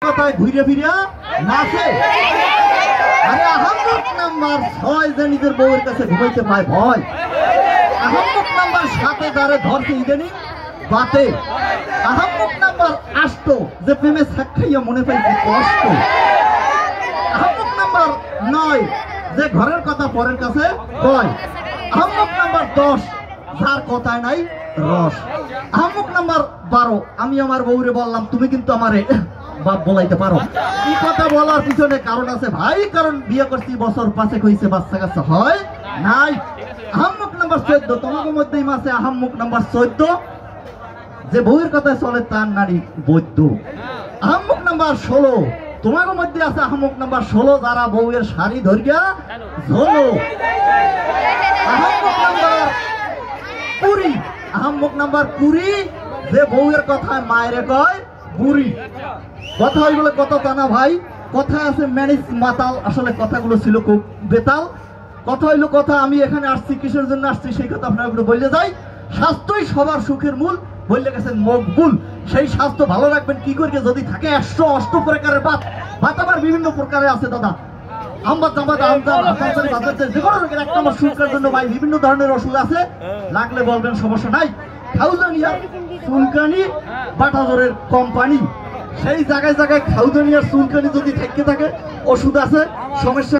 কথায় ঘুরে ফিরিয়া নাচে। আরে আহম্মক নাম্বার 6 যে নিজের বউয়ের কাছে ঘুমাইতে পায় ভয়। আহম্মক নাম্বার 7 যারে ধরছে ইদানিং বাতে। আহম্মক নাম্বার 8 যে প্রেমে সাক্ষাইয়া মনে পাইছে কষ্ট। আহম্মক নাম্বার 9 যে ঘরের কথা পরের কাছে কয়। আহম্মক নাম্বার 10 যার কথায় নাই রস। আহম্মক নাম্বার 12 আমি আমার বউরে বললাম তুমি কিন্তু আমারে বাপ বলাইতে পারো। এই কথা বলার পিছনে কারণ আছে ভাই, কারণ বিয়ে করছি বছর 5 হইছে, বাচ্চা কাচ্চা হয় নাই। আহম্মক নাম্বার 14 তোমাদের মধ্যেই আছে। আহম্মক নাম্বার 14 যে বউয়ের কথায় চলে তার নারী বৈদ্য। আহম্মক নাম্বার 16 তোমার মধ্যে আছে। আহম্মক নাম্বার 16 যারা বউয়ের শাড়ি ধরিয়া ঝোলো। আহম্মক নাম্বার 20 আহম্মক নাম্বার 20 যে বউয়ের কথায় মায়েরে কয় বুড়ি। কথা হইগুলো কত টানা ভাই, কথা আছে ম্যানেজ মাতাল, আসলে কথাগুলো ছিল খুব বেতাল। কথা হইলো কথা। আমি এখানে আসছি কিসের জন্য আসছি সেই কথা আপনারা একটু বললে যাই। স্বাস্থ্যই সবার সুখের মূল বললে গেছেন মকবুল। সেই স্বাস্থ্য ভালো রাখবেন কি করে যদি থাকে 108 প্রকারের ভাত। ভাত আবার বিভিন্ন প্রকারের আছে দাদা। আমরা জামাত আমদাম হাতাচারি বাতাচারি যে কোনো রোগের একটা আমার সুখের জন্য ভাই বিভিন্ন ধরনের ওষুধ আছে, লাগলে বলবেন সমস্যা নাই। খাউজানিয়া চুলকানি বাটাজোরের কোম্পানি, সেই জায়গায় জায়গায় খাউজানিয়ার চুলকানি যদি থেকে থাকে ওষুধ আছে, সমস্যা